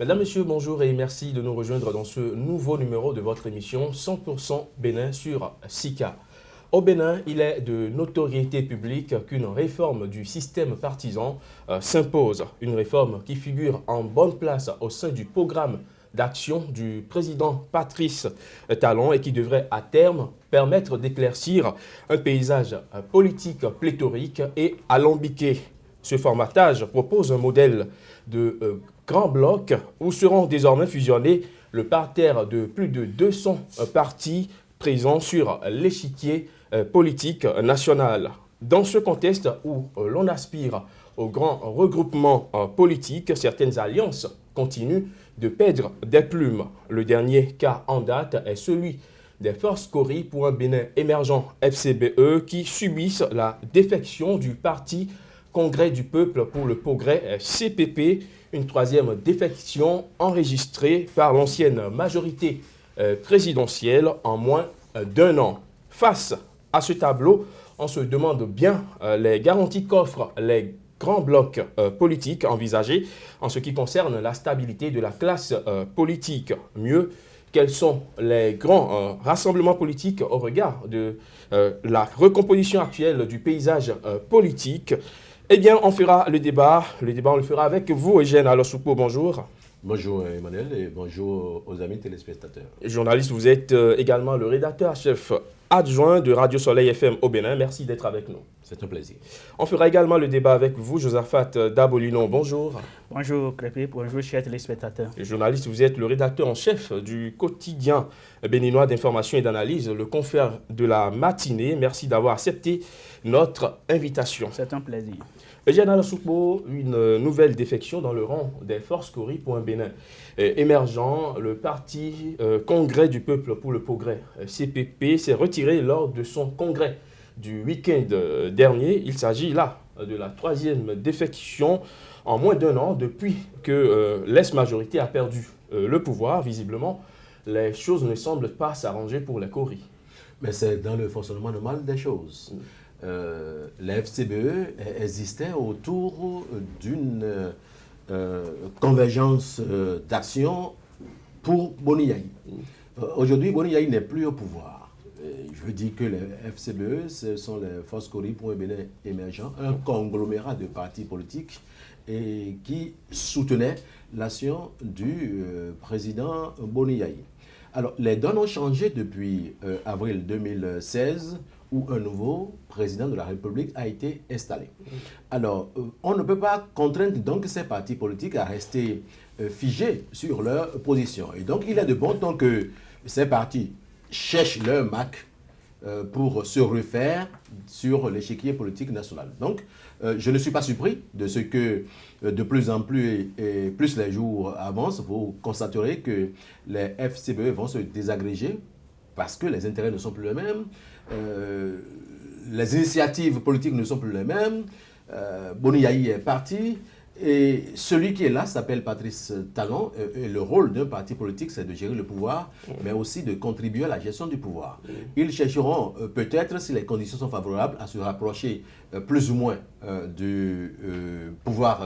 Mesdames, Messieurs, bonjour et merci de nous rejoindre dans ce nouveau numéro de votre émission 100% Bénin sur SICA. Au Bénin, il est de notoriété publique qu'une réforme du système partisan s'impose. Une réforme qui figure en bonne place au sein du programme d'action du président Patrice Talon et qui devrait à terme permettre d'éclaircir un paysage politique pléthorique et alambiqué. Ce formatage propose un modèle de grand bloc où seront désormais fusionnés le parterre de plus de 200 partis présents sur l'échiquier politique national. Dans ce contexte où l'on aspire au grand regroupement politique, certaines alliances continuent de perdre des plumes. Le dernier cas en date est celui des forces Cori pour un Bénin émergent FCBE qui subissent la défection du parti Congrès du Peuple pour le Progrès CPP, une troisième défection enregistrée par l'ancienne majorité présidentielle en moins d'un an. Face à ce tableau, on se demande bien les garanties qu'offrent les grands blocs politiques envisagés en ce qui concerne la stabilité de la classe politique. Mieux, quels sont les grands rassemblements politiques au regard de la recomposition actuelle du paysage politique? Eh bien, on fera le débat. Le débat, on le fera avec vous, Eugène Alosupo. Bonjour. Bonjour Emmanuel et bonjour aux amis téléspectateurs. Journaliste, vous êtes également le rédacteur-chef adjoint de Radio Soleil FM au Bénin. Merci d'être avec nous. C'est un plaisir. On fera également le débat avec vous, Josaphat Dabolino. Bonjour. Bonjour Crépé, bonjour chers téléspectateurs. Journaliste, vous êtes le rédacteur en chef du quotidien béninois d'information et d'analyse, le confrère de la matinée. Merci d'avoir accepté notre invitation. C'est un plaisir. Eugène Alosupo, une nouvelle défection dans le rang des forces Cori pour un Bénin émergent. Le parti Congrès du Peuple pour le Progrès, CPP, s'est retiré lors de son congrès du week-end dernier. Il s'agit là de la troisième défection en moins d'un an depuis que l'ex-majorité a perdu le pouvoir. Visiblement, les choses ne semblent pas s'arranger pour les Cori. Mais c'est dans le fonctionnement normal des choses. La FCBE existait autour d'une convergence d'action pour Boni Yayi. Aujourd'hui, Boni Yayi n'est plus au pouvoir. Je veux dire que les FCBE, ce sont les forces Cori pour un Bénin émergent, un conglomérat de partis politiques et qui soutenaient l'action du président Boni Yayi. Alors, les donnes ont changé depuis avril 2016 où un nouveau président de la République a été installé. Alors, on ne peut pas contraindre donc ces partis politiques à rester figés sur leur position. Et donc, il est de bon temps que ces partis cherchent leur marque pour se refaire sur l'échiquier politique national. Donc, je ne suis pas surpris de ce que de plus en plus et plus les jours avancent, vous constaterez que les FCBE vont se désagréger parce que les intérêts ne sont plus les mêmes, les initiatives politiques ne sont plus les mêmes, Boni Yayi est parti, et celui qui est là s'appelle Patrice Talon, et le rôle d'un parti politique, c'est de gérer le pouvoir, mais aussi de contribuer à la gestion du pouvoir. Ils chercheront peut-être, si les conditions sont favorables, à se rapprocher plus ou moins du pouvoir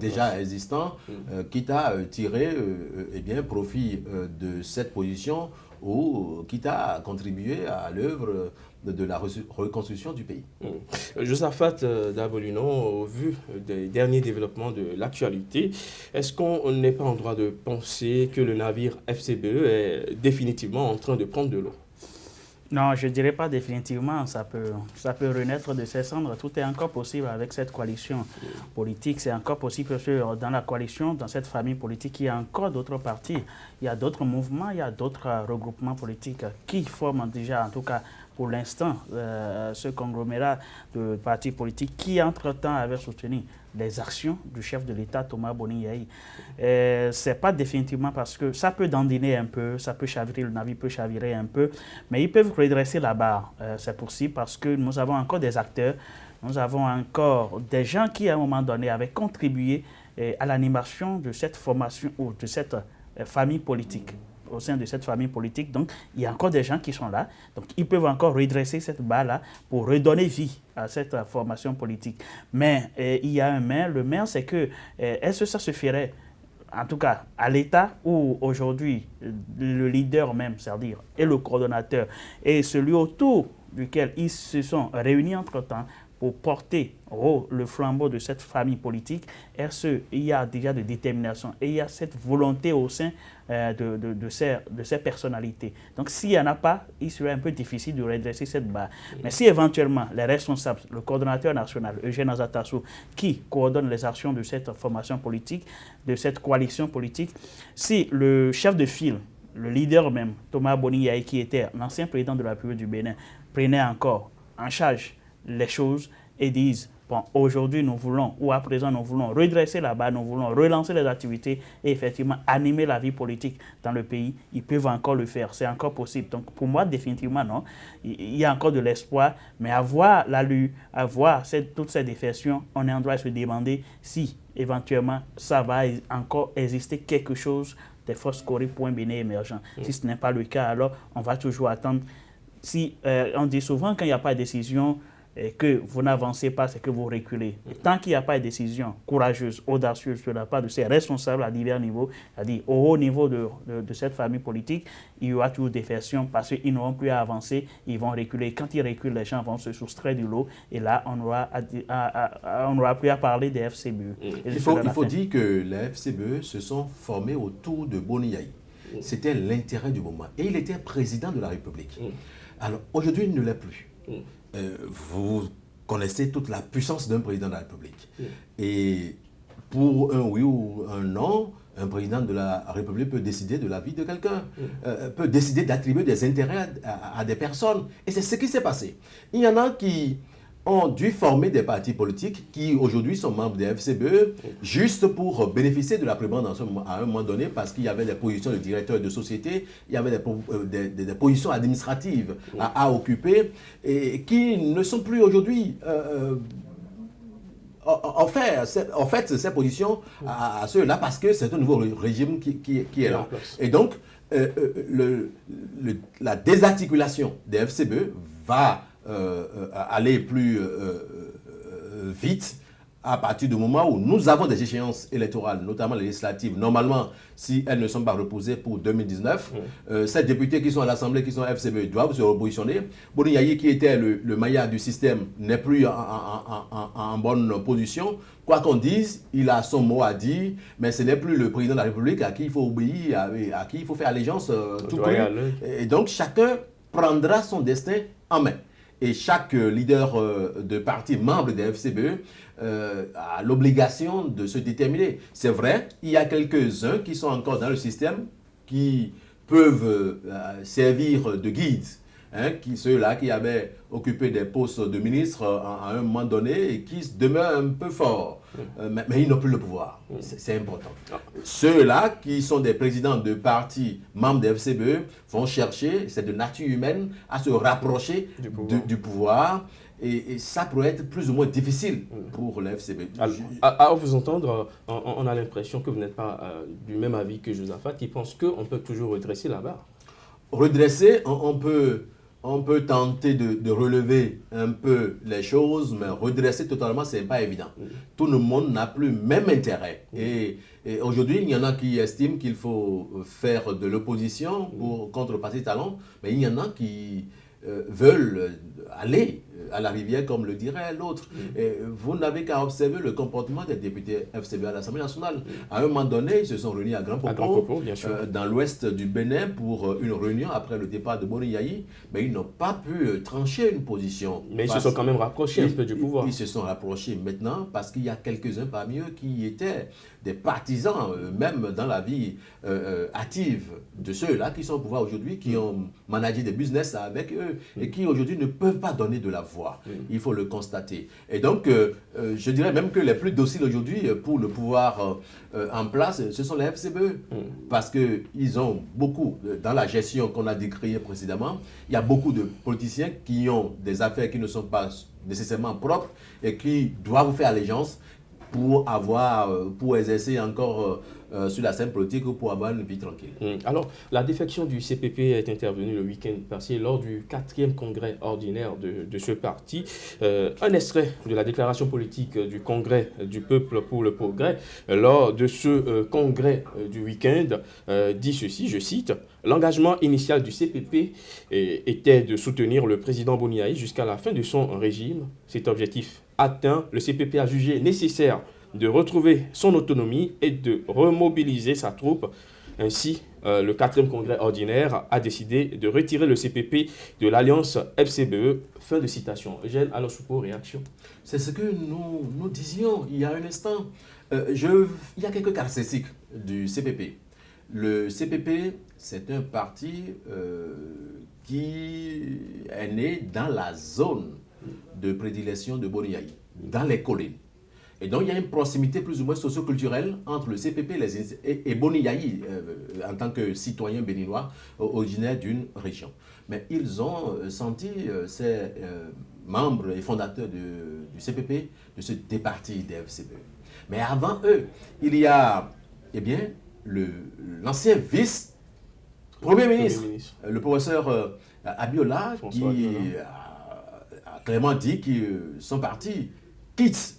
déjà existant, quitte à tirer profit de cette position ou quitte à contribuer à l'œuvre de la reconstruction du pays. Josaphat Dabolino, au vu des derniers développements de l'actualité, est-ce qu'on n'est pas en droit de penser que le navire FCBE est définitivement en train de prendre de l'eau? Non, je ne dirais pas définitivement, ça peut renaître de ses cendres. Tout est encore possible avec cette coalition politique. C'est encore possible parce que dans la coalition, dans cette famille politique, il y a encore d'autres partis. Il y a d'autres mouvements, il y a d'autres regroupements politiques qui forment déjà, en tout cas pour l'instant, ce conglomérat de partis politiques qui, entre-temps, avaient soutenu les actions du chef de l'État, Thomas Boni Yayi. Ce n'est pas définitivement parce que ça peut dandiner un peu, ça peut chavirer, le navire peut chavirer un peu, mais ils peuvent redresser la barre. C'est possible parce que nous avons encore des acteurs, nous avons encore des gens qui, à un moment donné, avaient contribué à l'animation de cette formation ou de cette famille politique. Au sein de cette famille politique. Donc, il y a encore des gens qui sont là. Donc, ils peuvent encore redresser cette barre-là pour redonner vie à cette formation politique. Mais il y a un mais. Le mais, c'est que est-ce que ça se ferait en tout cas à l'État, où aujourd'hui le leader même, c'est-à-dire et le coordonnateur, et celui autour duquel ils se sont réunis entre-temps pour porter le flambeau de cette famille politique, il y a déjà de détermination et il y a cette volonté au sein de ces personnalités. Donc s'il n'y en a pas, il serait un peu difficile de redresser cette barre. Mais si éventuellement les responsables, le coordonnateur national, Eugène Azatassou, qui coordonne les actions de cette formation politique, de cette coalition politique, si le chef de file, le leader même, Thomas Boni Yaye, qui était l'ancien président de la République du Bénin, prenait encore en charge les choses et disent, bon, aujourd'hui nous voulons, ou à présent nous voulons redresser la barre, nous voulons relancer les activités et effectivement animer la vie politique dans le pays, ils peuvent encore le faire, c'est encore possible. Donc pour moi, définitivement, non, il y a encore de l'espoir, mais avoir toutes ces défections, on est en droit de se demander si éventuellement ça va encore exister quelque chose des forces Cori pour un Bénin émergent. Si ce n'est pas le cas, alors on va toujours attendre. Si on dit souvent quand il n'y a pas de décision et que vous n'avancez pas, c'est que vous reculez. Et tant qu'il n'y a pas de décision courageuse, audacieuse de la part de ces responsables à divers niveaux, c'est-à-dire au haut niveau de cette famille politique, il y aura toujours des versions parce qu'ils n'auront plus à avancer, ils vont reculer. Quand ils reculent, les gens vont se soustraire du lot et là, on n'aura plus à parler des FCBE. Il faut dire que les FCBE se sont formés autour de Boni Yaye. C'était l'intérêt du moment. Et il était président de la République. Alors, aujourd'hui, il ne l'est plus. Vous connaissez toute la puissance d'un président de la République. Et pour un oui ou un non, un président de la République peut décider de la vie de quelqu'un, peut décider d'attribuer des intérêts à des personnes. Et c'est ce qui s'est passé. Il y en a qui ont dû former des partis politiques qui aujourd'hui sont membres des FCBE juste pour bénéficier de la prébendace à un moment donné parce qu'il y avait des positions de directeur de société, il y avait des positions administratives à occuper et qui ne sont plus aujourd'hui en fait ces positions à ceux-là parce que c'est un nouveau régime qui est là. Et donc la désarticulation des FCBE va aller plus vite à partir du moment où nous avons des échéances électorales, notamment les législatives. Normalement, si elles ne sont pas reposées pour 2019, ces députés qui sont à l'Assemblée, qui sont FCBE, doivent se repositionner. Boni Yaye, qui était le maillard du système, n'est plus en bonne position. Quoi qu'on dise, il a son mot à dire, mais ce n'est plus le président de la République à qui il faut obéir, à qui il faut faire allégeance tout court. Et donc, chacun prendra son destin en main. Et chaque leader de parti membre des FCBE a l'obligation de se déterminer. C'est vrai, il y a quelques-uns qui sont encore dans le système qui peuvent servir de guide. Ceux-là qui avaient occupé des postes de ministre à un moment donné et qui demeurent un peu forts. Mais ils n'ont plus le pouvoir. C'est important. Ceux-là qui sont des présidents de partis membres des FCBE vont chercher, c'est de nature humaine, à se rapprocher du pouvoir. Et ça pourrait être plus ou moins difficile pour les FCBE. À vous entendre, on a l'impression que vous n'êtes pas du même avis que Josaphat, qui pense qu'on peut toujours redresser la barre. Redresser, on peut tenter de relever un peu les choses, mais redresser totalement, ce n'est pas évident. Tout le monde n'a plus le même intérêt. Et aujourd'hui, il y en a qui estiment qu'il faut faire de l'opposition pour contrepasser talent, mais il y en a qui veulent aller à la rivière, comme le dirait l'autre. Vous n'avez qu'à observer le comportement des députés FCBE à l'Assemblée nationale. À un moment donné, ils se sont réunis à Grand Popo, dans l'ouest du Bénin, pour une réunion après le départ de Boni Yaye, mais ils n'ont pas pu trancher une position. Mais ils se sont quand même rapprochés un peu du pouvoir. Ils se sont rapprochés maintenant parce qu'il y a quelques-uns parmi eux qui étaient des partisans, même dans la vie active de ceux-là qui sont au pouvoir aujourd'hui, qui ont managé des business avec eux et qui aujourd'hui ne peuvent pas donner de la voix. Il faut le constater. Et donc, je dirais même que les plus dociles aujourd'hui pour le pouvoir en place, ce sont les FCBE. Parce qu'ils ont beaucoup, dans la gestion qu'on a décriée précédemment, il y a beaucoup de politiciens qui ont des affaires qui ne sont pas nécessairement propres et qui doivent faire allégeance pour exercer encore sur la scène politique ou pour avoir une vie tranquille. Alors, la défection du CPP est intervenue le week-end passé lors du 4e congrès ordinaire de ce parti. Un extrait de la déclaration politique du Congrès du peuple pour le progrès lors de ce congrès du week-end dit ceci, je cite: « L'engagement initial du CPP était de soutenir le président Boni Yayi jusqu'à la fin de son régime. Cet objectif atteint, le CPP a jugé nécessaire de retrouver son autonomie et de remobiliser sa troupe. Ainsi, le 4e congrès ordinaire a décidé de retirer le CPP de l'alliance FCBE. » Fin de citation. Eugène Alosupo, réaction. C'est ce que nous disions il y a un instant. Il y a quelques caractéristiques du CPP. Le CPP, c'est un parti qui est né dans la zone de prédilection de Boni Yayi, dans les collines. Et donc, il y a une proximité plus ou moins socio-culturelle entre le CPP et Boni Yayi en tant que citoyen béninois originaire d'une région. Mais ils ont senti, ces membres et fondateurs du CPP, de se départir des FCBE. Mais avant eux, il y a l'ancien vice-premier ministre, le professeur Abiola, qui a clairement dit que son parti quitte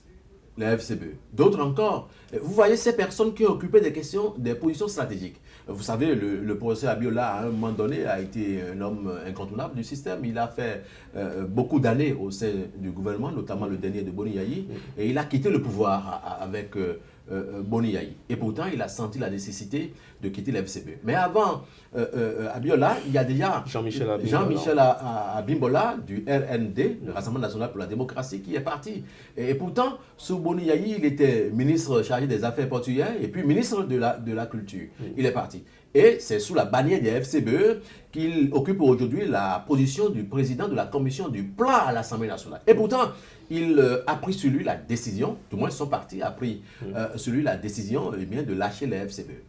la FCBE. D'autres encore. Vous voyez ces personnes qui ont occupé des positions stratégiques. Vous savez, le professeur Abiola, à un moment donné, a été un homme incontournable du système. Il a fait beaucoup d'années au sein du gouvernement, notamment le dernier de Boni Yayi, et il a quitté le pouvoir avec Boni Yayi. Et pourtant, il a senti la nécessité de quitter la FCBE. Mais avant Abiola, il y a déjà Jean-Michel Abimbola du RND, le Rassemblement national pour la démocratie, qui est parti. Et pourtant, sous Boni Yayi, il était ministre chargé des affaires portuaires et puis ministre de la culture. Il est parti. Et c'est sous la bannière des FCBE qu'il occupe aujourd'hui la position du président de la commission du plan à l'Assemblée nationale. Et pourtant, il a pris sur lui la décision, du moins son parti a pris sur lui la décision de lâcher les FCBE.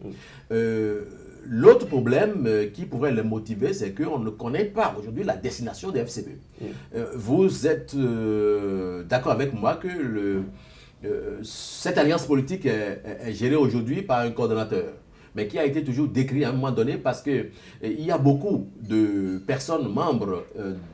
L'autre problème qui pourrait le motiver, c'est qu'on ne connaît pas aujourd'hui la destination des FCBE. Vous êtes d'accord avec moi que cette alliance politique est gérée aujourd'hui par un coordonnateur, mais qui a été toujours décrit à un moment donné parce qu'il y a beaucoup de personnes membres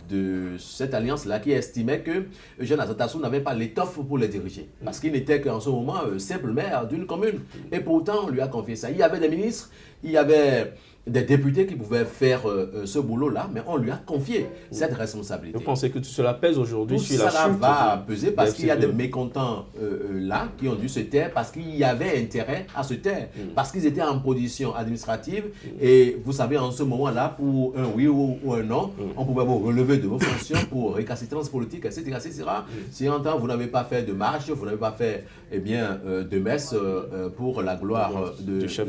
de cette alliance-là qui estimaient que Eugène Azatassou n'avait pas l'étoffe pour les diriger. Parce qu'il n'était qu'en ce moment simple maire d'une commune. Et pourtant, on lui a confié ça. Il y avait des ministres, il y avait des députés qui pouvaient faire ce boulot-là, mais on lui a confié cette responsabilité. Vous pensez que tout cela pèse aujourd'hui sur la chute? Tout cela va peser parce qu'il y a des mécontents là qui ont dû se taire parce qu'il y avait intérêt à se taire, parce qu'ils étaient en position administrative et vous savez, en ce moment-là, pour un oui ou un non, on pouvait vous relever de vos fonctions pour récalcitrance politique, etc. etc. Si en temps vous n'avez pas fait de marche, vous n'avez pas fait de messe pour la gloire du chef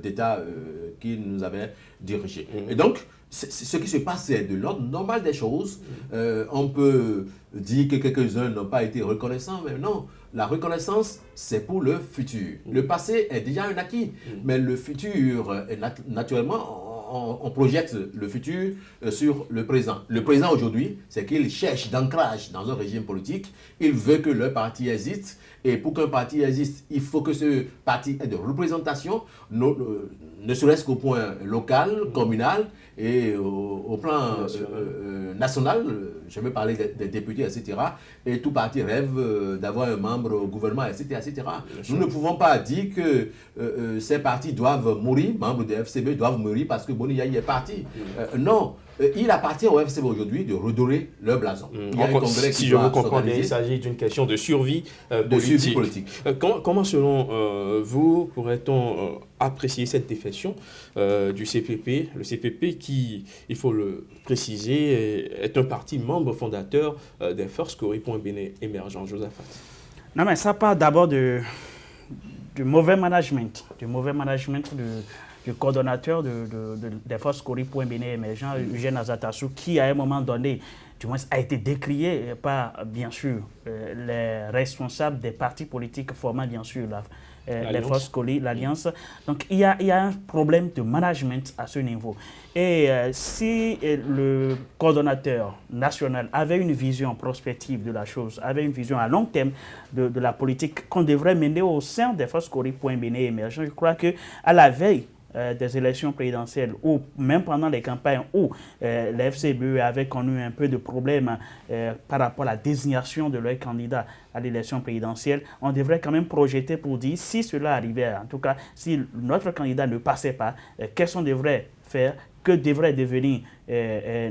d'État qui nous avait dirigé. Et donc, ce qui se passe, c'est de l'ordre normal des choses. On peut dire que quelques-uns n'ont pas été reconnaissants, mais non. La reconnaissance, c'est pour le futur. Le passé est déjà un acquis, mais le futur, naturellement, on projette le futur sur le présent. Le présent aujourd'hui, c'est qu'il cherche d'ancrage dans un régime politique. Il veut que le parti existe. Et pour qu'un parti existe, il faut que ce parti ait de représentation, ne serait-ce qu'au point local, communal et au plan national. Je vais parler des députés, etc. Et tout parti rêve d'avoir un membre au gouvernement, etc. etc. Nous ne pouvons pas dire que ces partis doivent mourir, membres des FCB doivent mourir parce que Boni Yayi est parti. Non. Il appartient au FCB aujourd'hui de redorer leur blason. Il y a un congrès si je vous comprends bien, il s'agit d'une question de survie politique. Comment, selon vous, pourrait-on apprécier cette défection du CPP? Le CPP qui, il faut le préciser, est un parti membre fondateur des Forces Cori pour un Bénin émergent. Josaphat. Non, mais ça part d'abord du mauvais management. Du coordonnateur des Forces Cori pour un Bénin émergent, Eugène Azatassou, qui à un moment donné, du moins, a été décrié par, bien sûr, les responsables des partis politiques formant, bien sûr, les forces Koli, l'Alliance. Donc il y a un problème de management à ce niveau. Et si le coordonnateur national avait une vision prospective de la chose, avait une vision à long terme de la politique qu'on devrait mener au sein des forces Koli pour un Bénin émergent, je crois qu'à la veille des élections présidentielles ou même pendant les campagnes où les FCBE avaient connu un peu de problèmes par rapport à la désignation de leur candidat à l'élection présidentielle, on devrait quand même projeter pour dire si cela arrivait, en tout cas si notre candidat ne passait pas, qu'est-ce qu'on devrait faire, que devrait devenir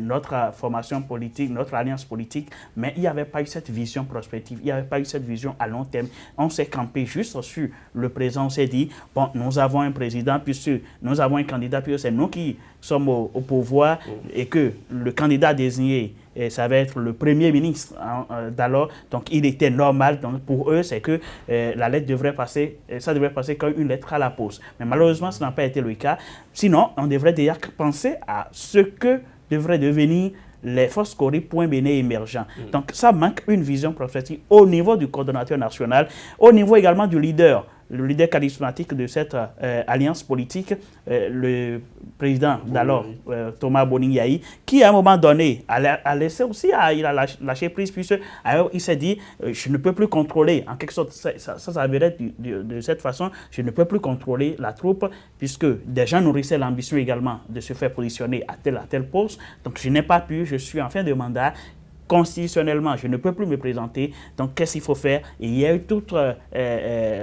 notre formation politique, notre alliance politique, mais il n'y avait pas eu cette vision prospective, il n'y avait pas eu cette vision à long terme. On s'est campé juste sur le présent, on s'est dit, bon, nous avons un président, puisque nous avons un candidat, puisque c'est nous qui sommes au pouvoir, et que le candidat désigné, ça va être le premier ministre d'alors, donc il était normal, donc pour eux, c'est que la lettre devrait passer, ça devrait passer comme une lettre à la poste. Mais malheureusement, ce n'a pas été le cas. Sinon, on devrait déjà penser à ce que devraient devenir les forces Koli pour un Bénin émergent. Donc ça manque une vision prospective au niveau du coordonnateur national, au niveau également du leader. Le leader charismatique de cette alliance politique, le président d'alors, Thomas Boning-Yahi, qui à un moment donné a laissé aussi, il a lâché prise, puisque il s'est dit, je ne peux plus contrôler, en quelque sorte, ça s'avérait de cette façon, je ne peux plus contrôler la troupe, puisque des gens nourrissaient l'ambition également de se faire positionner à tel poste, donc je n'ai pas pu, je suis en fin de mandat, constitutionnellement, je ne peux plus me présenter. Donc, qu'est-ce qu'il faut faire? Et il y a eu toutes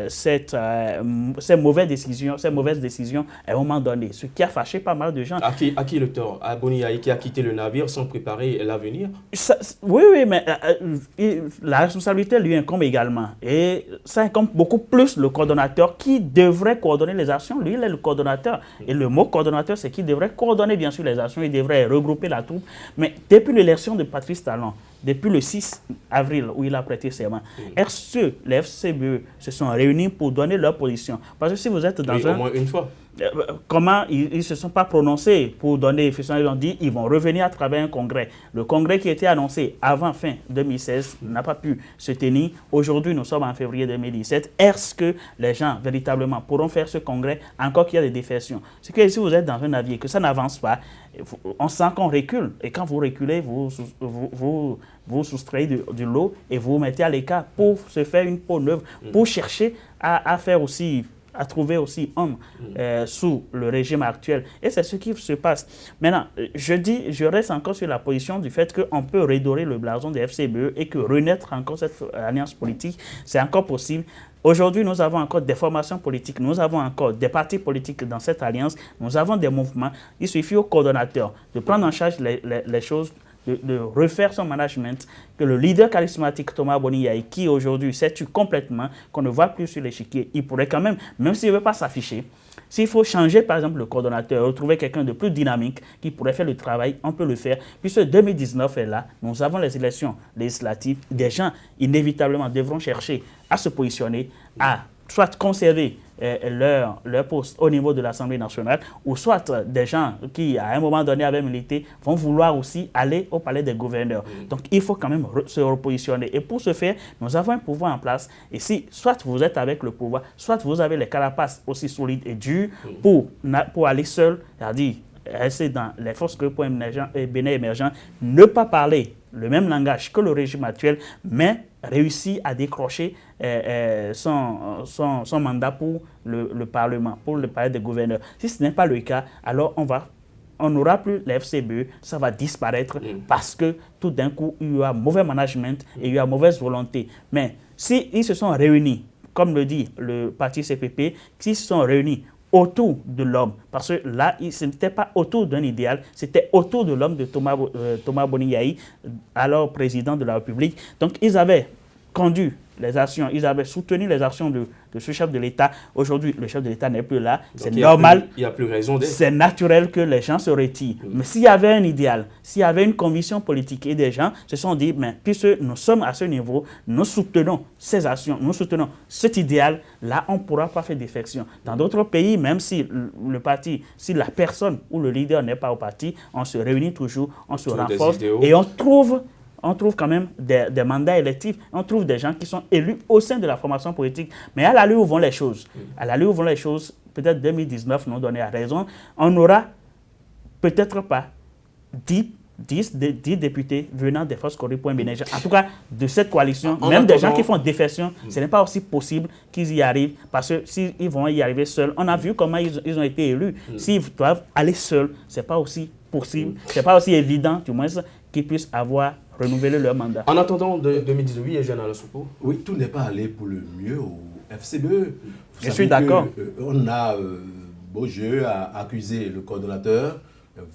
ces mauvaises décisions à un moment donné, ce qui a fâché pas mal de gens. À qui le tort? À Boning-Yahi qui a quitté le navire sans préparer l'avenir? Oui, mais la responsabilité lui incombe également. Et ça incombe beaucoup plus le coordonnateur qui devrait coordonner les actions. Lui, il est le coordonnateur. Et le mot coordonnateur, c'est qu'il devrait coordonner bien sûr les actions, il devrait regrouper la troupe. Mais depuis l'élection de Patrice Talon, depuis le 6 avril où il a prêté serment, est-ce que les FCBE se sont réunis pour donner leur position? Parce que si vous êtes dans au moins une fois. Comment ils ne se sont pas prononcés pour donner, ils ont dit qu'ils vont revenir à travers un congrès. Le congrès qui était annoncé avant fin 2016 n'a pas pu se tenir. Aujourd'hui, nous sommes en février 2017. Est-ce que les gens véritablement pourront faire ce congrès encore qu'il y a des défections? C'est que si vous êtes dans un navire, que ça n'avance pas, on sent qu'on recule. Et quand vous reculez, vous soustrayez du lot et vous vous mettez à l'écart pour se faire une peau neuve, pour chercher à faire aussi, à trouver aussi homme sous le régime actuel. Et c'est ce qui se passe. Maintenant, je reste encore sur la position du fait qu'on peut redorer le blason des FCBE et que renaître encore cette alliance politique, c'est encore possible. Aujourd'hui, nous avons encore des formations politiques, nous avons encore des partis politiques dans cette alliance, nous avons des mouvements. Il suffit au coordonnateur de prendre en charge les choses, de refaire son management, que le leader charismatique Thomas Boning-Yahi, qui aujourd'hui s'est tué complètement, qu'on ne voit plus sur l'échiquier, il pourrait quand même s'il ne veut pas s'afficher, s'il faut changer par exemple le coordonnateur, retrouver quelqu'un de plus dynamique qui pourrait faire le travail, on peut le faire. Puisque 2019 est là, nous avons les élections législatives, des gens inévitablement devront chercher à se positionner, à soit conserver leur poste au niveau de l'Assemblée nationale, ou soit des gens qui, à un moment donné, avaient milité, vont vouloir aussi aller au palais des gouverneurs. Donc, il faut quand même se repositionner. Et pour ce faire, nous avons un pouvoir en place. Et si, soit vous êtes avec le pouvoir, soit vous avez les carapaces aussi solides et dures pour aller seul, c'est-à-dire rester dans les forces Bénin émergent, ne pas parler le même langage que le régime actuel, mais réussit à décrocher son mandat pour le Parlement, pour le palais des gouverneurs. Si ce n'est pas le cas, alors on n'aura plus les FCBE, ça va disparaître parce que tout d'un coup, il y aura mauvais management et il y aura mauvaise volonté. Mais s'ils se sont réunis, comme le dit le parti CPP, s'ils se sont réunis autour de l'homme, parce que là, ce n'était pas autour d'un idéal, c'était autour de l'homme de Thomas Boning-Yahi, alors président de la République. Donc, ils avaient conduit les actions, ils avaient soutenu les actions de ce chef de l'État. Aujourd'hui, le chef de l'État n'est plus là. C'est normal. Il n'y a plus raison d'être. C'est naturel que les gens se retirent. Mais s'il y avait un idéal, s'il y avait une conviction politique et des gens se sont dit, mais puisque nous sommes à ce niveau, nous soutenons ces actions, nous soutenons cet idéal, là, on ne pourra pas faire défection. Dans d'autres pays, même si le parti, si la personne ou le leader n'est pas au parti, on se réunit toujours, on se renforce et on trouve on trouve quand même des mandats électifs, on trouve des gens qui sont élus au sein de la formation politique. Mais à l'allure où vont les choses, peut-être 2019 nous donner raison, on n'aura peut-être pas 10 députés venant des forces Kori Point Bénin. En tout cas, de cette coalition, même des gens qui font défection, ce n'est pas aussi possible qu'ils y arrivent, parce que s'ils vont y arriver seuls, on a vu comment ils ont été élus. S'ils doivent aller seuls, ce n'est pas aussi possible, ce n'est pas aussi évident, du moins, qu'ils puissent avoir renouvelé leur mandat. En attendant 2018, Eugène Alosopo. Oui, tout n'est pas allé pour le mieux au FCBE. Je suis d'accord. On a beau jeu à accuser le coordonnateur.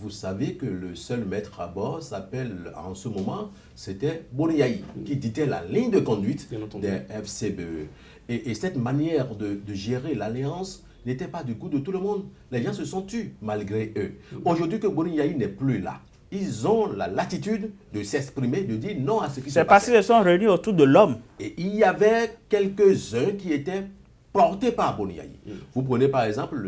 Vous savez que le seul maître à bord s'appelle, en ce moment, c'était Boniaï, qui dictait la ligne de conduite des FCBE. Et cette manière de gérer l'alliance n'était pas du goût de tout le monde. Les gens se sont tus malgré eux. Aujourd'hui que Boniaï n'est plus là, ils ont la latitude de s'exprimer, de dire non à ce qui se passe. C'est parce qu'ils sont réunis autour de l'homme. Et il y avait quelques-uns qui étaient portés par Boniaï. Vous prenez par exemple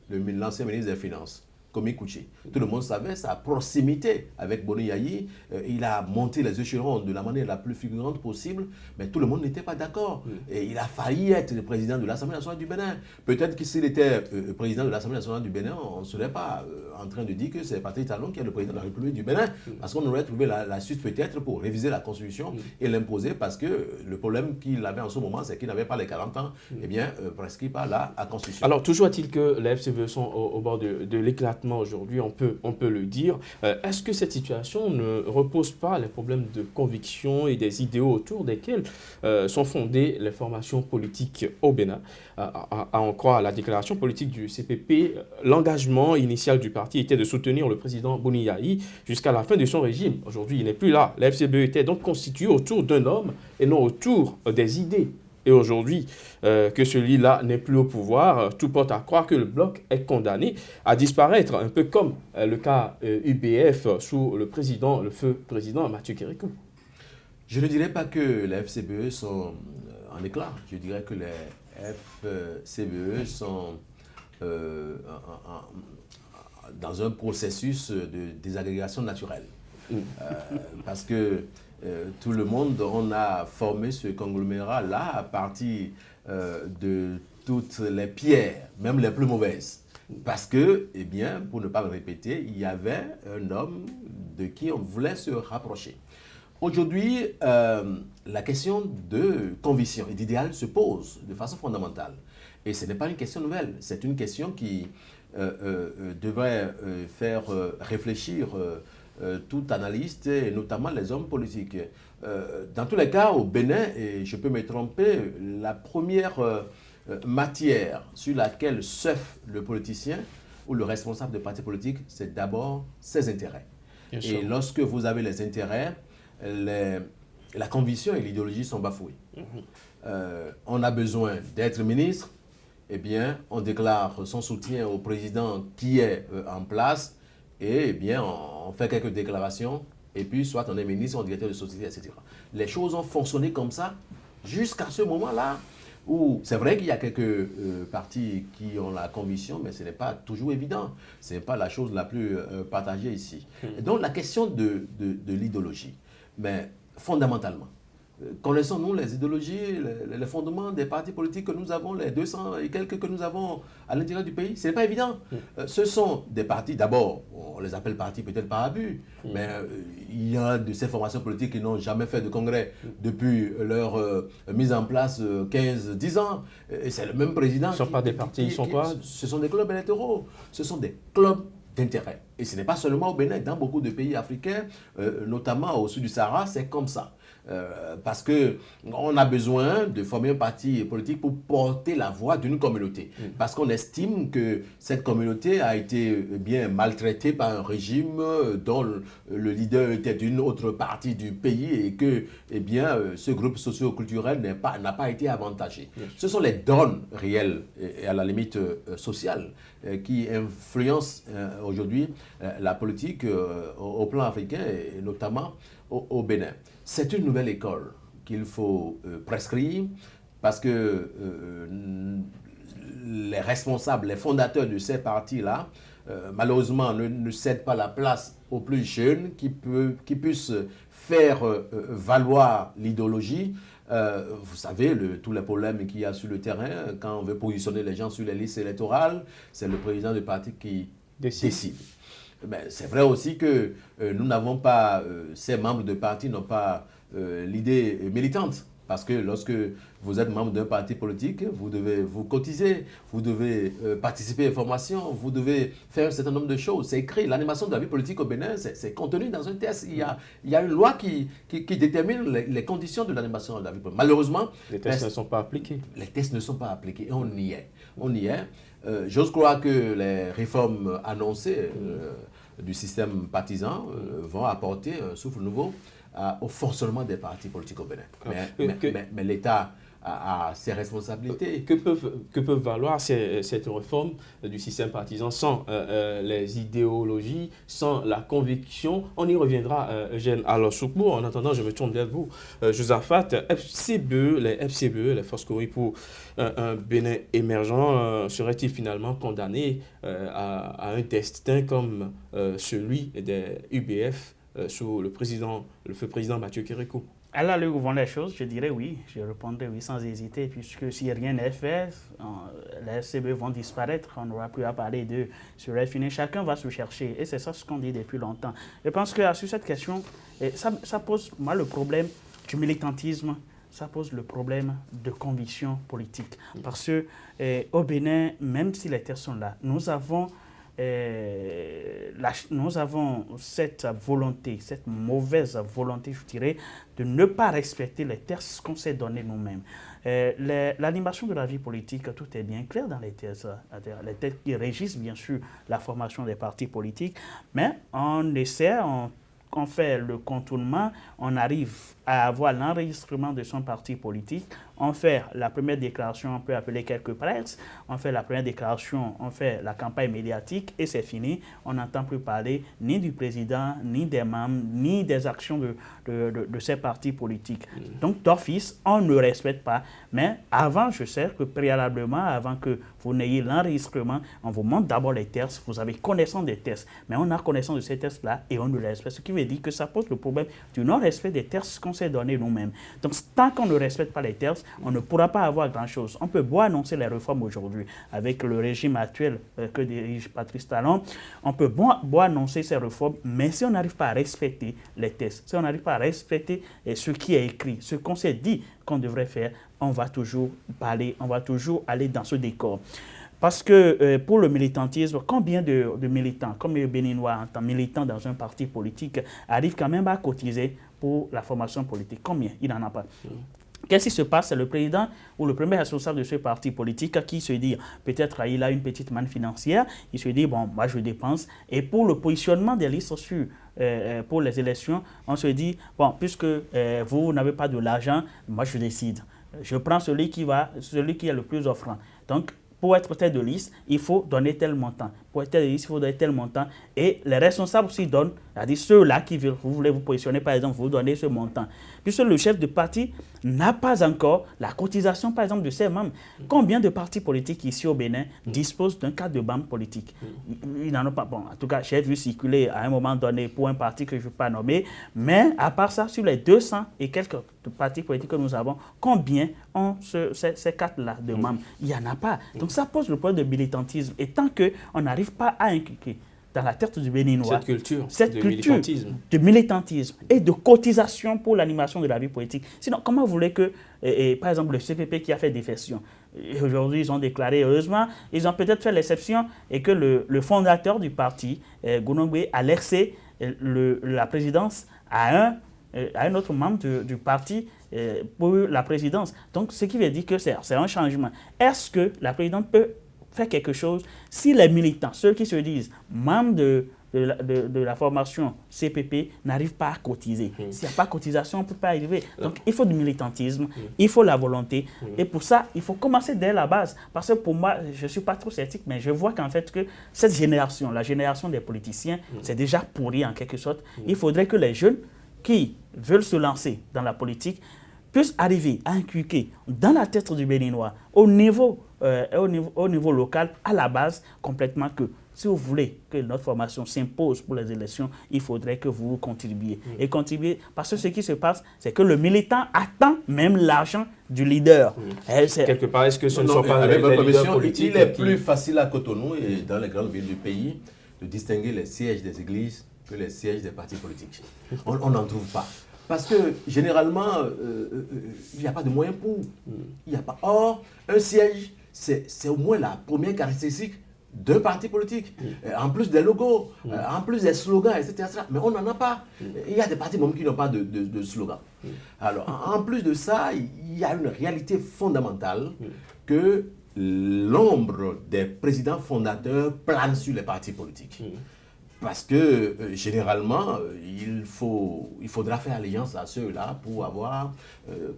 l'ancien ministre des Finances, Komi Kouchi. Tout le monde savait sa proximité avec Boniaï. Il a monté les échelons de la manière la plus figurante possible, mais tout le monde n'était pas d'accord. Et il a failli être le président de l'Assemblée nationale du Bénin. Peut-être que s'il était président de l'Assemblée nationale du Bénin, on ne serait pas en train de dire que c'est Patrice Talon qui est le président de la République du Bénin, parce qu'on aurait trouvé la suite peut-être pour réviser la Constitution et l'imposer, parce que le problème qu'il avait en ce moment, c'est qu'il n'avait pas les 40 ans, eh bien, prescrit par la Constitution. Alors, toujours est-il que les FCBE sont au bord de l'éclatement aujourd'hui, on peut le dire. Est-ce que cette situation ne repose pas les problèmes de conviction et des idéaux autour desquels sont fondées les formations politiques au Bénin? À en croire la déclaration politique du CPP, l'engagement initial du parti était de soutenir le président Boniaï jusqu'à la fin de son régime. Aujourd'hui, il n'est plus là. La FCBE était donc constituée autour d'un homme et non autour des idées. Et aujourd'hui, que celui-là n'est plus au pouvoir, tout porte à croire que le bloc est condamné à disparaître, un peu comme le cas UBF sous le feu président Mathieu Kérékou. Je ne dirais pas que les FCBE sont en éclat. Je dirais que les FCBE sont dans un processus de désagrégation naturelle. Parce que tout le monde, on a formé ce conglomérat-là à partir de toutes les pierres, même les plus mauvaises. Parce que, eh bien, pour ne pas le répéter, il y avait un homme de qui on voulait se rapprocher. Aujourd'hui, la question de conviction et d'idéal se pose de façon fondamentale. Et ce n'est pas une question nouvelle, c'est une question qui devrait faire réfléchir tout analyste, et notamment les hommes politiques. Dans tous les cas, au Bénin, et je peux me tromper, la première matière sur laquelle surfe le politicien ou le responsable de parti politique, c'est d'abord ses intérêts. Et lorsque vous avez les intérêts, la conviction et l'idéologie sont bafouées. On a besoin d'être ministre, eh bien, on déclare son soutien au président qui est en place, et eh bien, on fait quelques déclarations, et puis soit on est ministre, on est directeur de société, etc. Les choses ont fonctionné comme ça jusqu'à ce moment-là, où c'est vrai qu'il y a quelques partis qui ont la conviction, mais ce n'est pas toujours évident. Ce n'est pas la chose la plus partagée ici. Et donc la question de l'idéologie, mais fondamentalement, connaissons-nous les idéologies, les fondements des partis politiques que nous avons, les 200 et quelques que nous avons à l'intérieur du pays? Ce n'est pas évident. Ce sont des partis, d'abord, on les appelle partis peut-être par abus, mais il y a de ces formations politiques qui n'ont jamais fait de congrès depuis leur mise en place 15-10 ans. Et c'est le même président. Ce ne sont pas des partis, ils sont quoi? Ce sont des clubs électoraux, ce sont des clubs d'intérêt. Et ce n'est pas seulement au Bénin, dans beaucoup de pays africains, notamment au sud du Sahara, c'est comme ça. Parce qu'on a besoin de former un parti politique pour porter la voix d'une communauté. Parce qu'on estime que cette communauté a été bien maltraitée par un régime dont le leader était d'une autre partie du pays et que eh bien, ce groupe socio-culturel n'a pas été avantagé. Ce sont les donnes réelles et à la limite sociales qui influencent aujourd'hui la politique au plan africain et notamment au Bénin. C'est une nouvelle école qu'il faut prescrire parce que les responsables, les fondateurs de ces partis-là malheureusement, ne cède pas la place aux plus jeunes qui puissent faire valoir l'idéologie. Vous savez, tous les problèmes qu'il y a sur le terrain, quand on veut positionner les gens sur les listes électorales, c'est le président du parti qui décide. C'est vrai aussi que nous n'avons pas, ces membres de parti n'ont pas l'idée militante. Parce que lorsque vous êtes membre d'un parti politique, vous devez vous cotiser, vous devez participer aux formations, vous devez faire un certain nombre de choses. C'est écrit. L'animation de la vie politique au Bénin, c'est contenu dans un texte. Il y a une loi qui détermine les conditions de l'animation de la vie politique. Malheureusement, les textes ne sont pas appliqués. Les textes ne sont pas appliqués et on y est. On y est. J'ose croire que les réformes annoncées du système partisan vont apporter un souffle nouveau au fonctionnement des partis politiques au Bénin. Mais l'État a ses responsabilités. Que peuvent valoir cette réforme du système partisan sans les idéologies, sans la conviction? On y reviendra, Eugène. Alors, Soukmou, en attendant, je me tourne vers vous. Josaphat, les FCBE, les Forces Cory pour un Bénin émergent, seraient-ils finalement condamnés à un destin comme celui des UBF sous le feu président Mathieu Kérékou? À l'allure où vont les choses, je dirais oui. Je répondrai oui sans hésiter, puisque si rien n'est fait, les FCBE vont disparaître. On n'aura plus à parler d'eux. Serait fini. Chacun va se chercher. Et c'est ça ce qu'on dit depuis longtemps. Je pense que sur cette question, ça pose, moi, le problème du militantisme. Ça pose le problème de conviction politique. Parce que au Bénin, même si les terres sont là, nous avons cette volonté, cette mauvaise volonté, je dirais, de ne pas respecter les textes qu'on s'est donnés nous-mêmes. L'animation de la vie politique, tout est bien clair dans les textes qui régissent bien sûr la formation des partis politiques, mais on essaie, on fait le contournement, on arrive à avoir l'enregistrement de son parti politique, on fait la première déclaration, on peut appeler quelques presses, on fait la première déclaration, on fait la campagne médiatique et c'est fini. On n'entend plus parler ni du président, ni des membres, ni des actions de ces partis politiques. Donc d'office, on ne respecte pas. Mais avant, je sais que préalablement, avant que vous n'ayez l'enregistrement, on vous montre d'abord les textes, vous avez connaissance des textes. Mais on a connaissance de ces textes-là et on ne les respecte. Ce qui veut dire que ça pose le problème du non-respect des textes qu'on s'est donnés nous-mêmes. Donc tant qu'on ne respecte pas les textes, on ne pourra pas avoir grand-chose. On peut beau annoncer les réformes aujourd'hui avec le régime actuel que dirige Patrice Talon. On peut beau annoncer ces réformes, mais si on n'arrive pas à respecter les textes, si on n'arrive pas à respecter ce qui est écrit, ce qu'on s'est dit qu'on devrait faire, on va toujours parler, on va toujours aller dans ce décor. Parce que pour le militantisme, combien de militants, comme les Béninois en tant que militants dans un parti politique, arrivent quand même à cotiser pour la formation politique? Combien? Il n'en a pas. Qu'est-ce qui se passe? C'est le président ou le premier responsable de ce parti politique qui se dit, peut-être il a une petite manne financière, il se dit, bon, moi je dépense. Et pour le positionnement des listes pour les élections, on se dit, bon, puisque vous n'avez pas de l'argent, moi je décide. Je prends celui qui est le plus offrant. Donc, pour être tête de liste, il faut donner tel montant. Pour être tête de liste, il faut donner tel montant. Et les responsables aussi donnent, c'est-à-dire ceux-là qui veulent, vous voulez vous positionner, par exemple, vous donnez ce montant. Puisque le chef de parti n'a pas encore la cotisation, par exemple, de ses membres. Combien de partis politiques ici au Bénin disposent d'un cadre de membres politiques? Ils n'en ont pas. Bon, en tout cas, j'ai vu circuler à un moment donné pour un parti que je ne vais pas nommer. Mais à part ça, sur les 200 et quelques partis politiques que nous avons, combien ont ces cadres-là de membres? Il n'y en a pas. Donc ça pose le problème de militantisme. Et tant qu'on n'arrive pas à inculquer dans la tête du Béninois cette culture de militantisme et de cotisation pour l'animation de la vie politique. Sinon, comment vous voulez que, par exemple, le CPP qui a fait défection, aujourd'hui ils ont déclaré, heureusement, ils ont peut-être fait l'exception et que le fondateur du parti, Gounongbe, a laissé la présidence à un autre membre du parti pour la présidence. Donc, ce qui veut dire que c'est un changement. Est-ce que la présidente peut faire quelque chose si les militants, ceux qui se disent membres de la formation CPP, n'arrivent pas à cotiser? S'il n'y a pas de cotisation, on ne peut pas arriver. Donc, il faut du militantisme, il faut la volonté. Et pour ça, il faut commencer dès la base. Parce que pour moi, je ne suis pas trop sceptique, mais je vois qu'en fait, que cette génération, la génération des politiciens, c'est déjà pourri en quelque sorte. Il faudrait que les jeunes qui veulent se lancer dans la politique puissent arriver à inculquer dans la tête du Béninois, au niveau local, à la base, complètement que si vous voulez que notre formation s'impose pour les élections, il faudrait que vous contribuiez. Et contribuer, parce que ce qui se passe, c'est que le militant attend même l'argent du leader. Quelque part, est-ce que ce ne sont pas avec votre les leaders permission, politiques il est plus facile à Cotonou et dans les grandes villes du pays de distinguer les sièges des églises que les sièges des partis politiques. On n'en trouve pas. Parce que généralement, il n'y a pas de moyens pour. Il n'y a pas. Or, un siège, c'est au moins la première caractéristique d'un parti politique. En plus des logos, en plus des slogans, etc. Mais on n'en a pas. Il y a des partis même qui n'ont pas de slogan. Alors, en plus de ça, il y a une réalité fondamentale que l'ombre des présidents fondateurs plane sur les partis politiques. Parce que généralement, il faudra faire alliance à ceux-là pour avoir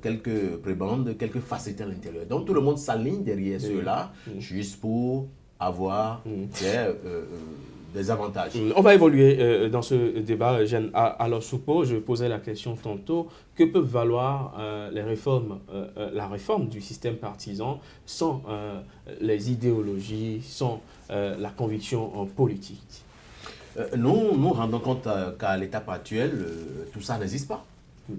quelques prébendes, quelques facettes à l'intérieur. Donc tout le monde s'aligne derrière ceux-là juste pour avoir des avantages. On va évoluer dans ce débat, Jeanne. Alors, Soupo, je posais la question tantôt, que peuvent valoir la réforme du système partisan sans les idéologies, sans la conviction politique? Nous rendons compte qu'à l'étape actuelle, tout ça n'existe pas.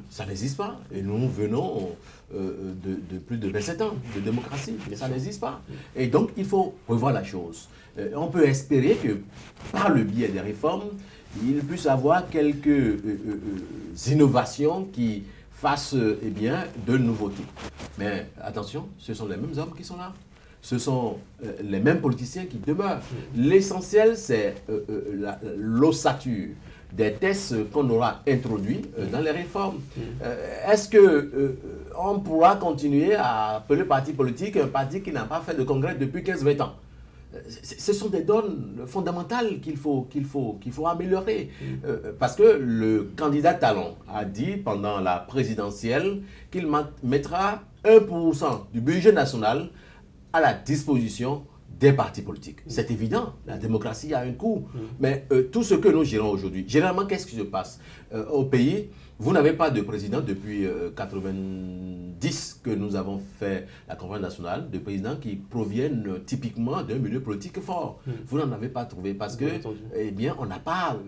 Ça n'existe pas. Et nous venons de plus de 27 ans de démocratie. Ça n'existe pas. Et donc, il faut revoir la chose. On peut espérer que, par le biais des réformes, il puisse y avoir quelques innovations qui fassent de nouveautés. Mais attention, ce sont les mêmes hommes qui sont là. Ce sont les mêmes politiciens qui demeurent. L'essentiel, c'est l'ossature des tests qu'on aura introduits dans les réformes. Est-ce qu'on pourra continuer à appeler parti politique un parti qui n'a pas fait de congrès depuis 15-20 ans? Ce sont des donnes fondamentales qu'il faut améliorer. Parce que le candidat Talon a dit pendant la présidentielle qu'il mettra 1% du budget national à la disposition des partis politiques. C'est évident, la démocratie a un coût. Mais tout ce que nous gérons aujourd'hui, généralement, qu'est-ce qui se passe au pays? Vous n'avez pas de président depuis 90 que nous avons fait la conférence nationale, de présidents qui proviennent typiquement d'un milieu politique fort. Vous n'en avez pas trouvé parce que, on n'a pas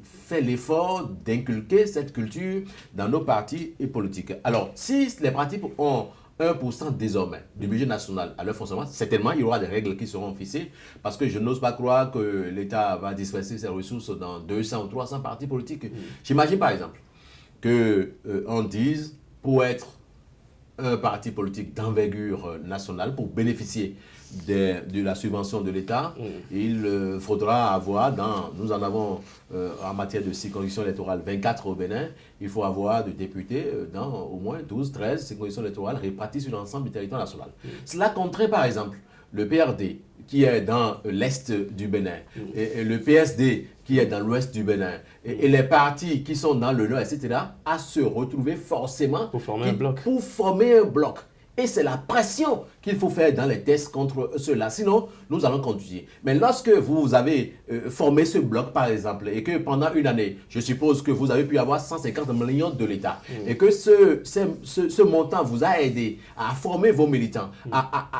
fait l'effort d'inculquer cette culture dans nos partis et politiques. Alors, si les partis ont 1% désormais du budget national à leur fonctionnement, certainement il y aura des règles qui seront fixées parce que je n'ose pas croire que l'État va disperser ses ressources dans 200 ou 300 partis politiques. J'imagine par exemple qu'on dise pour être un parti politique d'envergure nationale, pour bénéficier de la subvention de l'État, il faudra avoir, nous en avons en matière de circonscription électorale 24 au Bénin, il faut avoir de députés dans au moins 12, 13 circonscriptions électorales réparties sur l'ensemble du territoire national. Cela compterait par exemple le PRD qui est dans l'est du Bénin, et le PSD qui est dans l'ouest du Bénin, et les partis qui sont dans le nord, etc., à se retrouver forcément pour former un bloc. Pour former un bloc. Et c'est la pression qu'il faut faire dans les tests contre ceux-là. Sinon, nous allons continuer. Mais lorsque vous avez formé ce bloc, par exemple, et que pendant une année, je suppose que vous avez pu avoir 150 millions de l'État, et que ce montant vous a aidé à former vos militants, à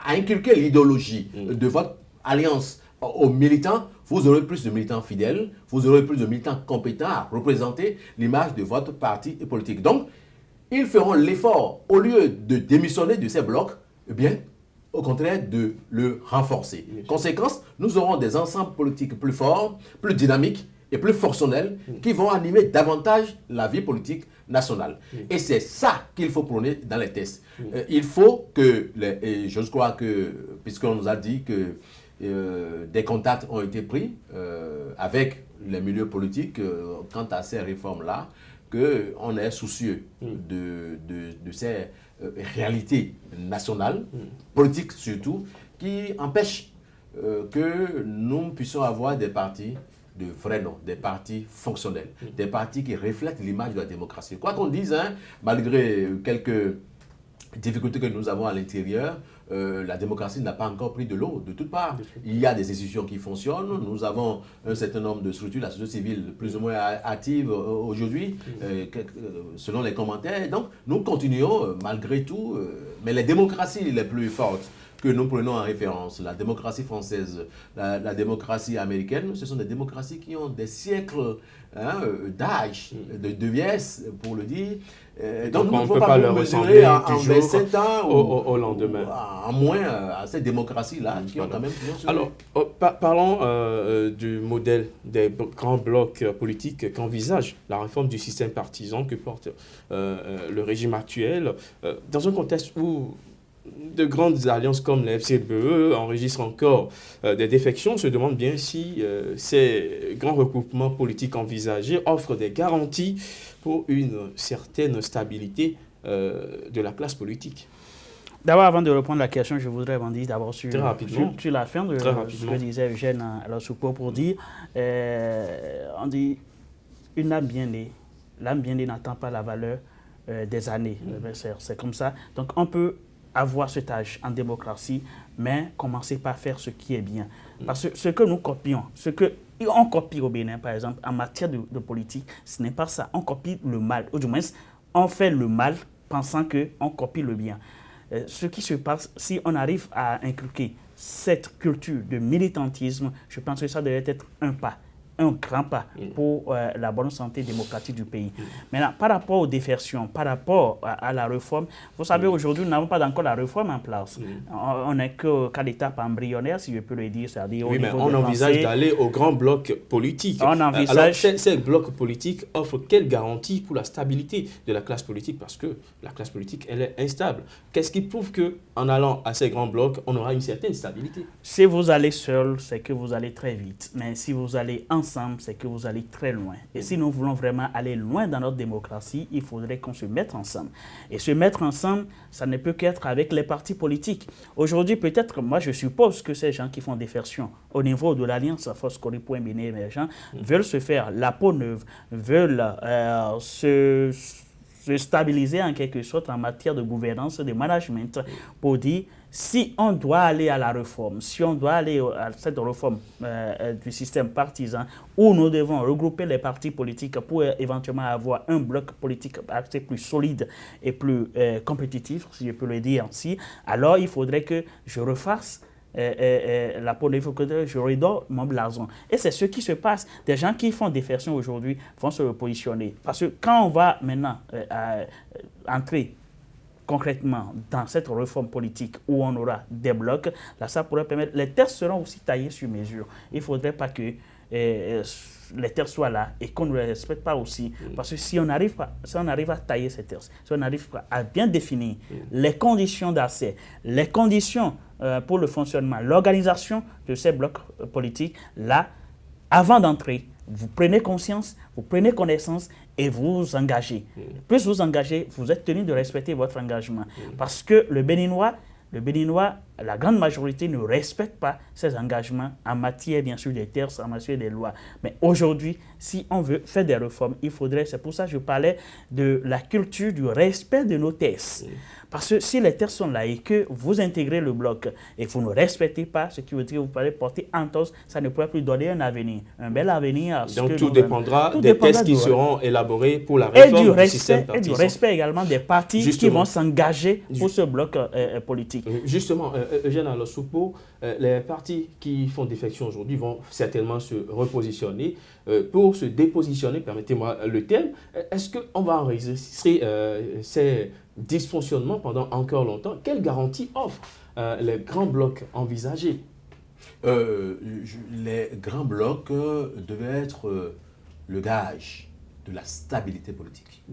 inculquer l'idéologie de votre alliance aux militants, vous aurez plus de militants fidèles, vous aurez plus de militants compétents à représenter l'image de votre parti politique. Donc, ils feront l'effort, au lieu de démissionner de ces blocs, au contraire, de le renforcer. Conséquence, nous aurons des ensembles politiques plus forts, plus dynamiques et plus fonctionnels qui vont animer davantage la vie politique nationale. Et c'est ça qu'il faut prôner dans les tests. Il faut que, et je crois que, puisqu'on nous a dit que des contacts ont été pris avec les milieux politiques quant à ces réformes-là, qu'on est soucieux de ces réalités nationales, politiques surtout, qui empêchent que nous puissions avoir des partis de vrais noms, des partis fonctionnels, des partis qui reflètent l'image de la démocratie. Quoi qu'on dise, malgré quelques difficultés que nous avons à l'intérieur, la démocratie n'a pas encore pris de l'eau de toutes parts. Il y a des institutions qui fonctionnent, nous avons un certain nombre de structures, la société civile plus ou moins active aujourd'hui, selon les commentaires. Donc nous continuons malgré tout, mais les démocraties les plus fortes que nous prenons en référence, la démocratie française, la démocratie américaine, ce sont des démocraties qui ont des siècles d'âge, de vieillesse, pour le dire. Donc on ne peut pas leur ressembler en du jour 27 ans au lendemain. En moins à ces démocraties-là qui ont quand même... Alors, parlons du modèle des grands blocs politiques qu'envisage la réforme du système partisan que porte le régime actuel, dans un contexte où de grandes alliances comme la FCBE enregistrent encore des défections. On se demande bien si ces grands regroupements politiques envisagés offrent des garanties pour une certaine stabilité de la classe politique. D'abord, avant de répondre à la question, je voudrais rebondir d'abord sur la fin de ce que disait Eugène Alosupo pour dire, on dit, une âme bien née n'attend pas la valeur des années. C'est comme ça. Donc, on peut avoir cet âge en démocratie, mais commencer par faire ce qui est bien. Parce que ce que nous copions, on copie au Bénin, par exemple, en matière de politique, ce n'est pas ça. On copie le mal. Ou du moins, on fait le mal pensant qu'on copie le bien. Ce qui se passe, si on arrive à inculquer cette culture de militantisme, je pense que ça devrait être un grand pas pour la bonne santé démocratique du pays. Maintenant, par rapport aux défections, par rapport à la réforme, vous savez, aujourd'hui, nous n'avons pas encore la réforme en place. On n'est qu'à l'étape embryonnaire, si je peux le dire. C'est-à-dire oui, mais on envisage d'aller au grand bloc politique. On envisage... Alors, ces blocs politiques offrent quelle garantie pour la stabilité de la classe politique? Parce que la classe politique, elle est instable. Qu'est-ce qui prouve qu'en allant à ces grands blocs, on aura une certaine stabilité? Si vous allez seul, c'est que vous allez très vite. Mais si vous allez ensemble, c'est que vous allez très loin. Et si nous voulons vraiment aller loin dans notre démocratie, il faudrait qu'on se mette ensemble. Et se mettre ensemble, ça ne peut qu'être avec les partis politiques. Aujourd'hui, peut-être, moi je suppose que ces gens qui font des versions au niveau de l'Alliance Foscori pour un Bénin émergent veulent se faire la peau neuve, veulent se stabiliser en quelque sorte en matière de gouvernance, de management, pour dire si on doit aller à la réforme, si on doit aller à cette réforme du système partisan, où nous devons regrouper les partis politiques pour éventuellement avoir un bloc politique assez plus solide et plus compétitif, si je peux le dire ainsi, alors il faudrait que je refasse la peau neuve, que je redore mon blason. Et c'est ce qui se passe. Des gens qui font des versions aujourd'hui vont se repositionner. Parce que quand on va maintenant entrer concrètement dans cette réforme politique où on aura des blocs, là ça pourrait permettre, les terres seront aussi taillées sur mesure. Il ne faudrait pas que les terres soient là et qu'on ne les respecte pas aussi. Parce que si on arrive à tailler ces terres, si on arrive à bien définir les conditions d'accès, les conditions pour le fonctionnement, l'organisation de ces blocs politiques, là, avant d'entrer, vous prenez conscience, vous prenez connaissance et vous vous engagez. Plus vous engagez, vous êtes tenu de respecter votre engagement. Parce que le Béninois, la grande majorité ne respecte pas ses engagements en matière, bien sûr, des terres, en matière des lois. Mais aujourd'hui, si on veut faire des réformes, il faudrait, c'est pour ça que je parlais de la culture du respect de nos terres. Parce que si les terres sont là et que vous intégrez le bloc et vous ne respectez pas, ce qui veut dire que vous allez porter entorse, ça ne pourrait plus donner un avenir, un bel avenir. Donc tout dépendra des textes qui seront élaborés pour la réforme du système partisan. Et du respect également des partis qui vont s'engager pour ce bloc politique. Justement, Eugène Alosupo, les partis qui font défection aujourd'hui vont certainement se repositionner. Pour se dépositionner, permettez-moi le terme, est-ce qu'on va enregistrer ces dysfonctionnements pendant encore longtemps? Quelle garantie offrent les grands blocs envisagés? Les grands blocs devaient être le gage de la stabilité politique.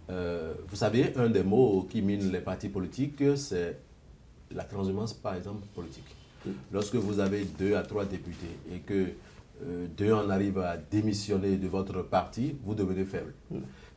Vous savez, un des mots qui mine les partis politiques, c'est la transhumance, par exemple, politique. Lorsque vous avez 2 à 3 députés et que 2 en arrivent à démissionner de votre parti, vous devenez faible.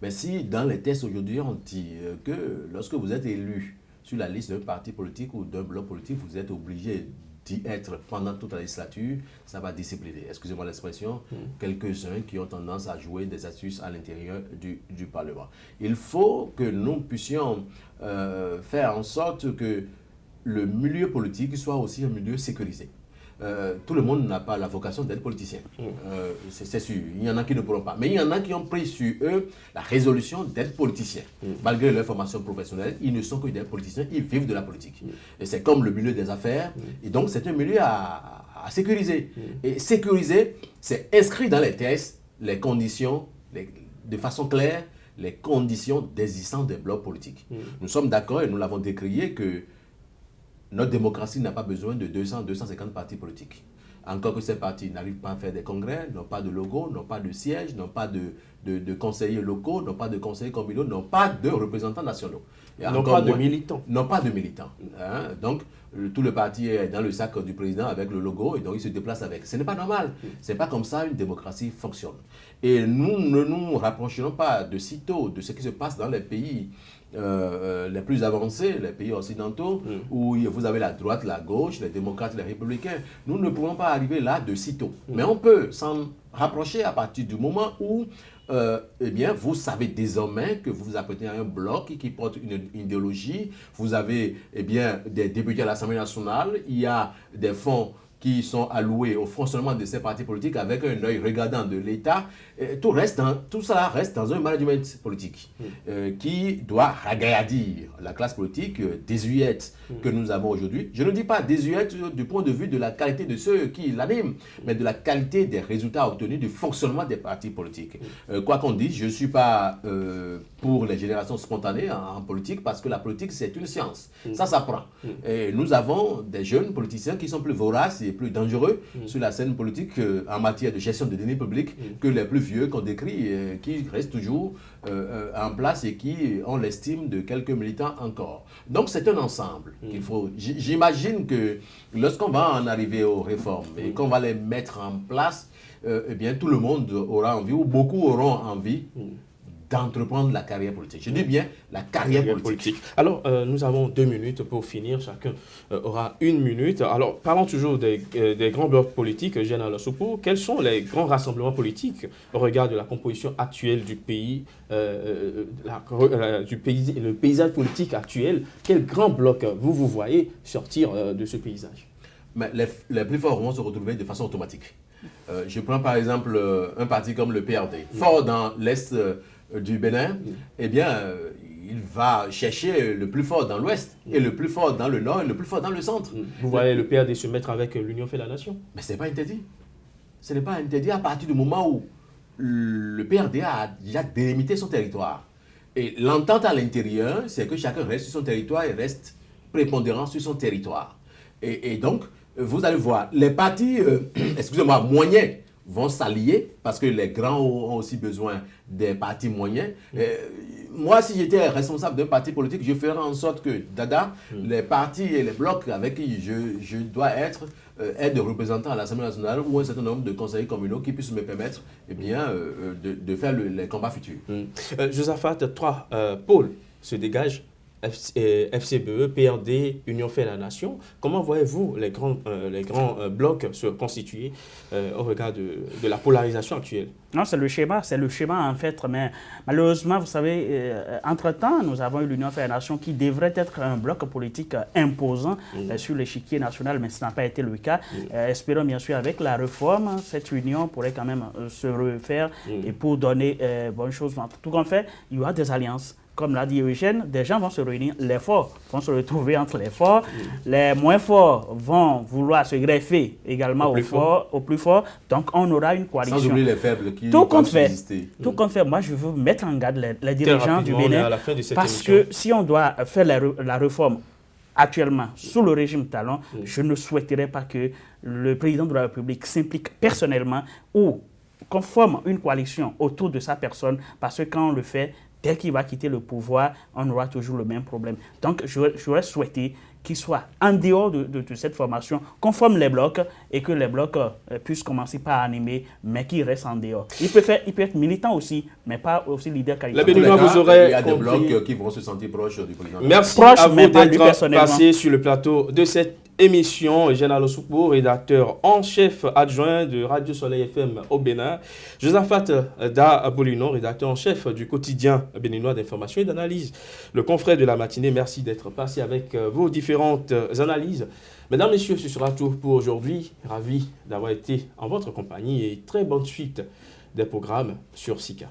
Mais si dans les tests aujourd'hui, on dit que lorsque vous êtes élu sur la liste d'un parti politique ou d'un bloc politique, vous êtes obligé d'y être pendant toute la législature, ça va discipliner, excusez-moi l'expression, quelques-uns qui ont tendance à jouer des astuces à l'intérieur du Parlement. Il faut que nous puissions faire en sorte que le milieu politique soit aussi un milieu sécurisé. tout le monde n'a pas la vocation d'être politicien. C'est sûr, il y en a qui ne pourront pas. Mais il y en a qui ont pris sur eux la résolution d'être politiciens. Malgré leur formation professionnelle, ils ne sont que des politiciens, ils vivent de la politique. Et c'est comme le milieu des affaires, et donc c'est un milieu à sécuriser. Et sécuriser, c'est inscrit dans les textes les conditions, de façon claire, les conditions d'existence des blocs politiques. Nous sommes d'accord et nous l'avons décrié que notre démocratie n'a pas besoin de 200-250 partis politiques. Encore que ces partis n'arrivent pas à faire des congrès, n'ont pas de logo, n'ont pas de siège, n'ont pas de conseillers locaux, n'ont pas de conseillers communaux, n'ont pas de représentants nationaux. N'ont pas de militants. N'ont pas de militants. Hein? Donc, tout le parti est dans le sac du président avec le logo et donc il se déplace avec. Ce n'est pas normal. Ce n'est pas comme ça une démocratie fonctionne. Et nous ne nous rapprocherons pas de sitôt de ce qui se passe dans les pays les plus avancés, les pays occidentaux, où vous avez la droite, la gauche, les démocrates, les républicains. Nous ne pouvons pas arriver là de sitôt. Mais on peut s'en rapprocher à partir du moment où eh bien, vous savez désormais que vous vous apprêtez à un bloc qui porte une idéologie. Vous avez eh bien, des députés à l'Assemblée nationale. Il y a des fonds qui sont alloués au fonctionnement de ces partis politiques avec un œil regardant de l'État. Tout cela reste dans un management politique qui doit ragaillardir la classe politique désuète que nous avons aujourd'hui. Je ne dis pas désuète du point de vue de la qualité de ceux qui l'animent, mais de la qualité des résultats obtenus du fonctionnement des partis politiques. Quoi qu'on dise, je ne suis pas pour les générations spontanées en politique parce que la politique, c'est une science. Ça s'apprend. Et nous avons des jeunes politiciens qui sont plus voraces et plus dangereux sur la scène politique en matière de gestion de deniers publics que les plus vieux qu'on décrit, qui restent toujours en place et qui ont l'estime de quelques militants encore. Donc c'est un ensemble qu'il faut. J'imagine que lorsqu'on va en arriver aux réformes et qu'on va les mettre en place, eh bien tout le monde aura envie, ou beaucoup auront envie, d'entreprendre la carrière politique. Je dis bien la carrière politique. Alors, nous avons 2 minutes pour finir. Chacun aura 1 minute. Alors, parlons toujours des grands blocs politiques. Général Sopo, quels sont les grands rassemblements politiques au regard de la composition actuelle du pays, le paysage politique actuel? Quel grand bloc vous voyez sortir de ce paysage? Mais les plus forts vont se retrouver de façon automatique. Je prends par exemple un parti comme le PRD, fort dans l'Est du Bénin, eh bien, il va chercher le plus fort dans l'Ouest, et le plus fort dans le Nord, et le plus fort dans le Centre. Vous voyez le PRD se mettre avec l'Union fait la nation? Mais ce n'est pas interdit. Ce n'est pas interdit à partir du moment où le PRD a déjà délimité son territoire. Et l'entente à l'intérieur, c'est que chacun reste sur son territoire et reste prépondérant sur son territoire. Et donc, vous allez voir, les partis, excusez-moi, moyens, vont s'allier parce que les grands ont aussi besoin des partis moyens. Moi, si j'étais responsable d'un parti politique, je ferais en sorte que, les partis et les blocs avec qui je dois être aient des représentants à l'Assemblée nationale ou un certain nombre de conseillers communaux qui puissent me permettre eh bien, de faire les combats futurs. Josaphat, 3 pôles se dégagent. FCBE, PRD, Union fait la nation. Comment voyez-vous les grands blocs se constituer au regard de la polarisation actuelle? Non, c'est le schéma en fait. Mais malheureusement, vous savez, entre-temps, nous avons eu l'Union fait la nation qui devrait être un bloc politique imposant sur l'échiquier national, mais ce n'a pas été le cas. Espérons bien sûr avec la réforme, cette union pourrait quand même se refaire et pour donner bonnes choses. Tout qu'on fait, il y aura des alliances. Comme l'a dit Eugène, des gens vont se réunir, les forts vont se retrouver entre les forts, les moins forts vont vouloir se greffer également au plus fort, donc on aura une coalition. Sans oublier les faibles qui tout compte fait, exister. Tout compte fait, moi je veux mettre en garde les dirigeants du Bénin, parce que si on doit faire la réforme actuellement sous le régime Talon, je ne souhaiterais pas que le président de la République s'implique personnellement ou qu'on forme une coalition autour de sa personne, parce que quand on le fait, dès qu'il va quitter le pouvoir, on aura toujours le même problème. Donc, j'aurais souhaité qu'il soit en dehors de cette formation, qu'on forme les blocs et que les blocs puissent commencer par animer, mais qu'ils restent en dehors. Il peut être militant aussi, mais pas aussi leader qualitatif. Il y a des blocs qui vont se sentir proches du président. Merci à vous d'être passé sur le plateau de cette émission. Général Soupo, rédacteur en chef adjoint de Radio Soleil FM au Bénin. Josaphat Da Bolino, rédacteur en chef du quotidien béninois d'information et d'analyse. Le confrère de la matinée, merci d'être passé avec vos différentes analyses. Mesdames, Messieurs, ce sera tout pour aujourd'hui. Ravi d'avoir été en votre compagnie et très bonne suite des programmes sur SICA.